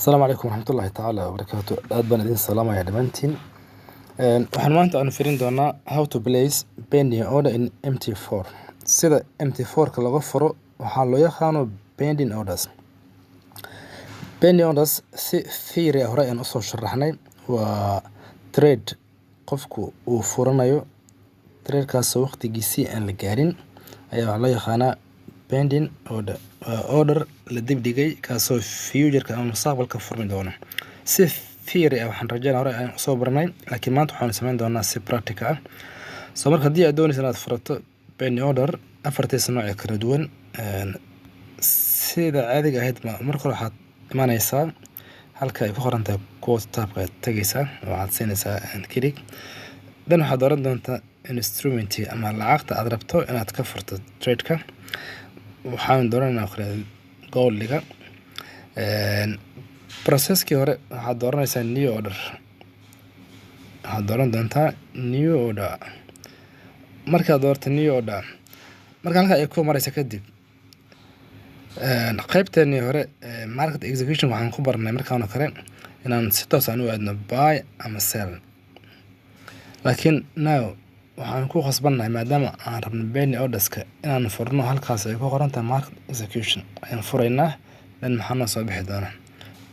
السلام عليكم ورحمة الله تعالى وبركاته. aad baan idin salaamaya dhamaantiin. Waxaan maanta aan fiirin doonaa how to place pending order in MT4. Sida MT4 ka laga furo waxaa loo yaqaano pending orders. Pending orders si theory hore aan usoo sharaxnay waa trade qofku uu furanayo trade-kaas waqtigiisii aan la gaarin ayaa loo yaqaanaa pending order. Order la dibdhigay kaasoo future-ka ama mustaqbalka furmi doona. Si theory waxaan rajaynaa hore aan soo barnay laakiin maanta waxaan samayn doonaa si practical ah. Soo marka haddii aad doonayso inaad furato pending order afartiisa nooc ee kala duwan sida caadiga ahayd marka hore waxaad imanaysaa halka ay ku qoran tahay quote tab-ka aad tagaysaa waxaad siinaysaa click dan waxaad dooran doontaa instrument ama lacagta aad rabto inaad ka furto trade-ka. waxaan dooranaa goal-liga process-kii hore waxaad dooranaysaa new order. waxaad dooran doontaa new order. markaad doorto new order marka halka ay ku maraysa kadib qaybteennii hore market execution waxaan ku barnay markaan kale inaan si toos ah u aadno buy ama sell. laakiin now waxaan ku khasbannahay maadaama aan rabno pending orders-ka inaan furno halkaas ay ku qoran tahay market execution ayaan furaynaa dan maxaa noo soo bixi doona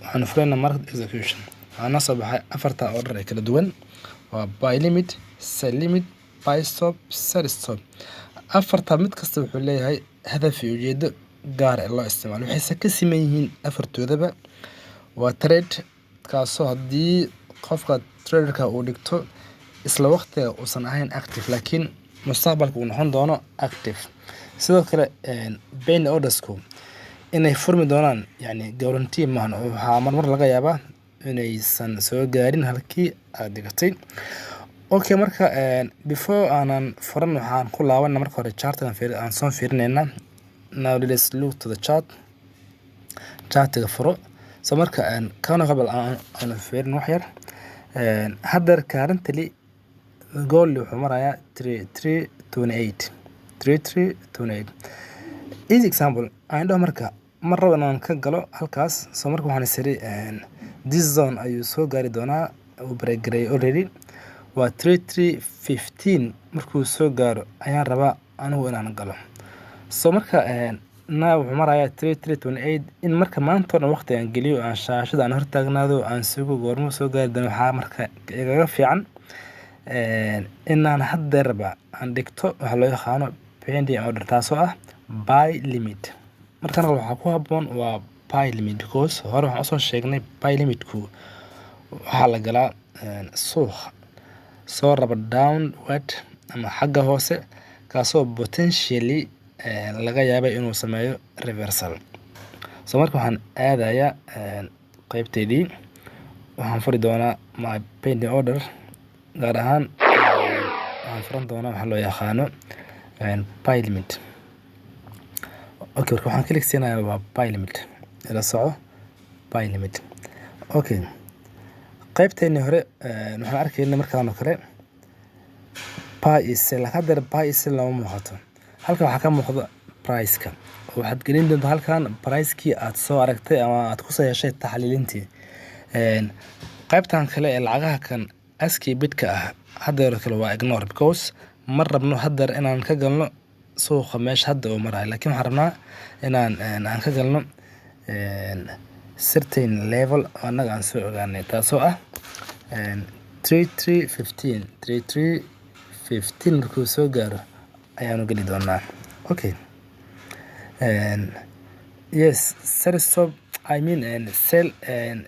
waxaan furaynaa market execution waxaa noo soo baxay afarta order ee kala duwan waa buy limit, sell limit, buy stop, sell stop. afarta mid kasta wuxuu leeyahay hadaf iyo ujeedo gaar ah loo isticmaalo waxayse ka siman yihiin afartoodaba waa trade kaasoo haddii qofka trader-ka uu dhigto isla waqtiga uusan ahayn active laakiin mustaqbalka uu noqon doono active. sidoo kale pending orders-ku inay furmi doonaan yani guarantee maahan oo waxaa marmar laga yaabaa inaysan soo gaarin halkii aad dhigatay. okay marka before aanan furan waxaan ku laabanaa marka hore chart-kan aan soo fiirinaynaa. now let's look to the chart-ga furo. so marka kana qabal aan fiirin wax yar hadda currently goal wuxuu marayaa 3328. easy example aan dhaho marka mar rabo inaan ka galo halkaas soo marka waxaan isiri this zone ayuu soo gaari doonaa uu break garay already waa 3315 markuu soo gaaro ayaan rabaa anigu inaan galo. soo marka now wuxuu marayaa 3328 in marka maanta oo dhan waqti aan geliyo aan shaashada aan hortaagnaado aan sugo goormo soo gaari doono waxaa marka igaga fiican inaan haddeerba aan dhigto waxaa loo yaqaano pending order taasoo ah buy limit. markaan waxaa ku habboon waa buy limit because hore waxaan usoo sheegnay buy limitku waxaa la galaa suuq soo raba downward ama xagga hoose kaasoo potentially laga yaabay inuu sameeyo reversal. soo marka waxaan aadayaa qaybteedii waxaan furi doonaa my pending order gaar ahaan waxaan furan doonaa waxaa loo yaqaano buy limit. okay marka waxaan click siinayaa waa buy limit ila soco buy limit. okay qaybteennii hore waxaan arkaynaa markaan oo kale buy is sell hadda buy is sell lama muuqato halkan waxaa ka muuqda price-ka waxaad gelin doontaa halkan price-kii aad soo aragtay ama aad ku soo heshay taxliilintii. qaybtan kale ee lacagaha kan askii bidka ah haddeer kale waa ignore because ma rabno haddeer inaan ka galno suuqa meesha hadda uu marayo laakiin waxaan rabnaa inaan aan ka galno certain level annaga aan soo ogaanay taasoo ah 3315 markuu soo gaaro ayaanu geli doonaa. okay yes sell stop I mean sell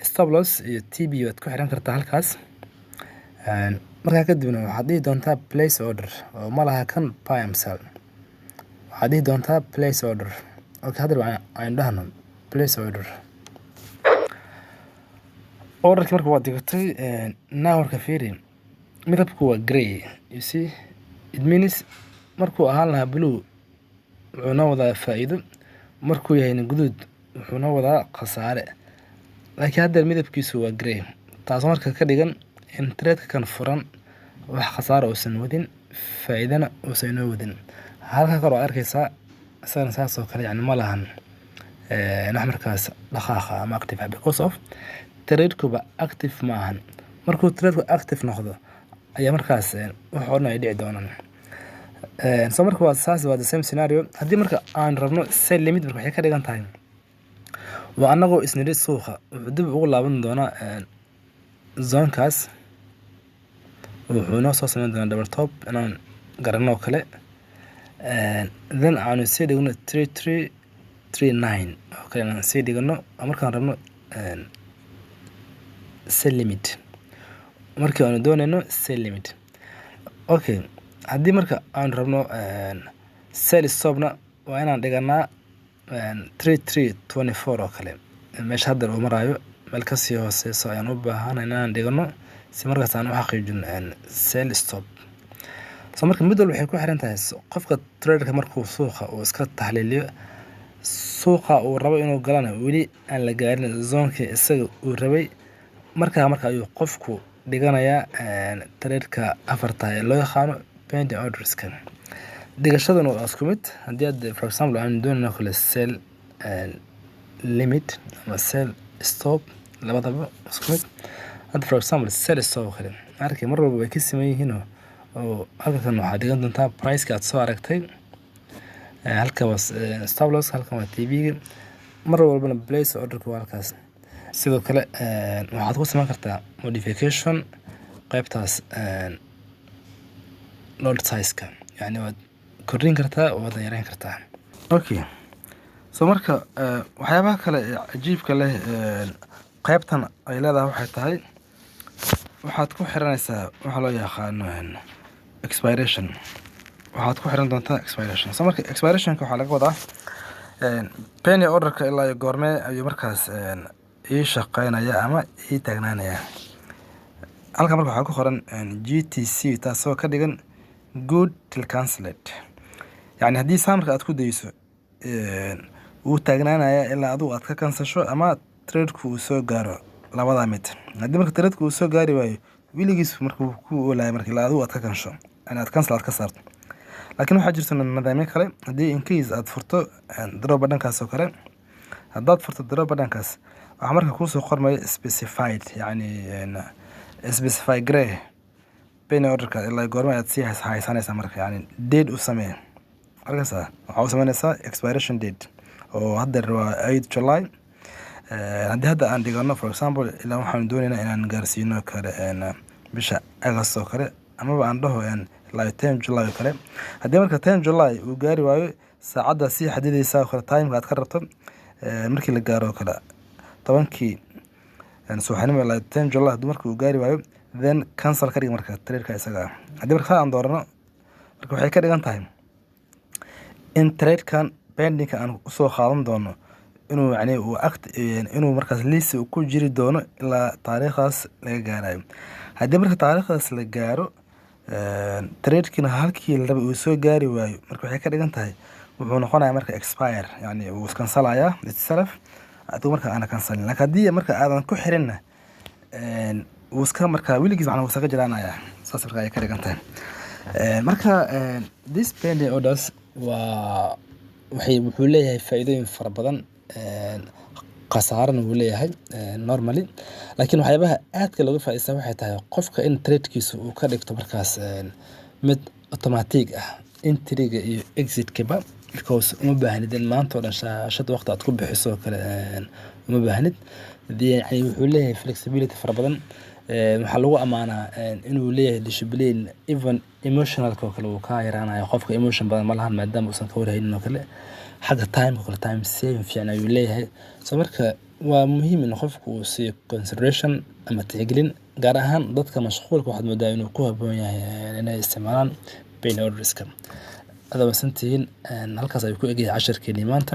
stop loss iyo TB waad ku xiran kartaa halkaas. markaa kadibna waxaad dhihi doontaa place order oo ma laha kan buy and sell waxaad dhihi doontaa place order. okay hadda aan dhahno place order orderki marka waad dhigatay now marka fiiri midabku waa grey you see it means markuu ahaan lahaa blue wuxuu noo wadaa faa'iido markuu yahayna guduud wuxuu noo wadaa khasaare laakiin hadda midabkiisu waa grey taasoo marka ka dhigan in trade-ka kan furan wax khasaare uusan wadin faa'iidana uusan inoo wadin. halka kale oo arkaysaa isagana saas oo kale yani ma lahan wax markaas dhaqaaqa ama active ah because of trade-kuba active ma ahan markuu trade-ku active noqdo ayaa markaas wax oo dhan ay dhici doonaan so marka waa the same scenario haddii marka aan rabno sell limit marka waxay ka dhigan tahay waa anagoo isniri suuqa wuxuu dib ugu laaban doonaa zonkaas wuxuu noo soo sameyn doonaa double top inaan garanno kale then aanu sii dhigno 3339 oo kale inaan sii dhigno markaan rabno sell limit markii aanu doonayno sell limit okay haddii marka aan rabno sell stopna waa inaan dhiganaa 3324 oo kale meesha hadda uu marayo meel ka sii hooseyso ayaan u baahanahay inaan dhigano si markaas aan u xaqiijino sell stop so marka mid walba waxay ku xiran tahay qofka traderka markuu suuqa uu iska taxliiliyo suuqa uu rabo inuu galana weli aan la gaarin zoonkii isaga uu rabay marka ayuu qofku dhiganayaa traderka afarta ee loo yaqaano pending orderska dhigashaduna waa isku mid haddii aad for example aan doonayno kale sell limit ama sell stop labadaba isku mid hadda for example sell stop kale markii mar walba way ka siman yihiin oo halkan waxaad dhigan doontaa price-ka aad soo aragtay halka was stop loss halkan waa TV-ga mar walbana place order-ku waa halkaas sidoo kale waxaad ku samayn kartaa modification qaybtaas lot size-ka yani waad kordhin kartaa oo waad yareyn kartaa okay so marka waxyaabaha kale cajiibka leh qaybtan ay leedahay waxay tahay waxaad ku xiranaysaa waxa loo yaqaano expiration waxaad ku xiran doontaa expiration so marka expirationka waxaa laga wadaa penny orderka ilaa iyo goormee ayuu markaas ii shaqeynaya ama ii taagnaanaya halka marka waxaa ku qoran GTC taasoo ka dhigan good till cancelled yani haddii saamarka aad ku dayso wuu taagnaanaya ilaa adigu aad ka kansasho ama tradeku uu soo gaaro labada mid haddii marka tradeku uu soo gaari waayo wiligiis marka uu ku oolaya marka ilaa adigu aad ka kansho aad cancel aad ka saarto laakiin waxaa jirta nidaamyo kale haddii in case aad furto drop button-kaas oo kale haddaad furto drop button-kaas waxaa marka kuusoo qormaya specified yani specify grey penny orderka ilaa goorma aad sii haysanaysaa marka yani date u samee markaas waxaa u sameynaysaa expiration date oo hadda waa 8 July haddii hadda aan dhigano for example ilaa waxaan doonaynaa inaan gaarsiino kale bisha August oo kale amaba aan dhaho ilaa 10 July oo kale haddii marka 10 July uu gaari waayo saacadda sii xadidaysaa kale time aad ka rabto markii la gaaro kale 10kii subaxnimo ilaa 10 July haddii marka uu gaari waayo then cancel ka dhig marka traderka isaga haddii marka aan doorano marka waxay ka dhigan tahay in tradekan pending aan usoo qaadan doono inuu yani uu inuu markaas liis ku jiri doono ilaa taariikhdaas laga gaarayo haddii marka taariikhdaas la gaaro tradekiina halkii la rabay uu soo gaari waayo marka waxay ka dhigan tahay wuxuu noqonayaa marka expire yani wuu iskansalayaa itself adigu marka aan kansalin laakiin haddii marka aadan ku xirinna wuu iska marka wiligiis macna wuu iska jiraanayaa saas marka ay ka dhigan tahay marka this pending orders wuxuu leeyahay faa'iidooyin fara badan khasaarana wuu leeyahay normally laakiin waxyaabaha aadka looga faa'iideysta waxay tahay qofka in tradekiisa uu ka dhigto markaas mid automatic ah entry-ga iyo exit-kaba because uma baahnid in maanta oo dhan shaashada waqti aad ku bixiso kale uma baahnid yani wuxuu leeyahay flexibility fara badan waxaa lagu amaanaa inuu leeyahay discipline even emotionalka oo kale uu ka yaraanayo qofka emotion badan ma lahan maadaama uusan ka warhaynin oo kale xagga time oo kale time saving fiican ayuu leeyahay so marka waa muhiim in qofku uu siiyo consideration ama tixgelin gaar ahaan dadka mashquulka waxaad moodaa inuu ku habboon yahay inay isticmaalaan penny orderska adaba santiin halkaas ayuu ku egyahay casharkeennii maanta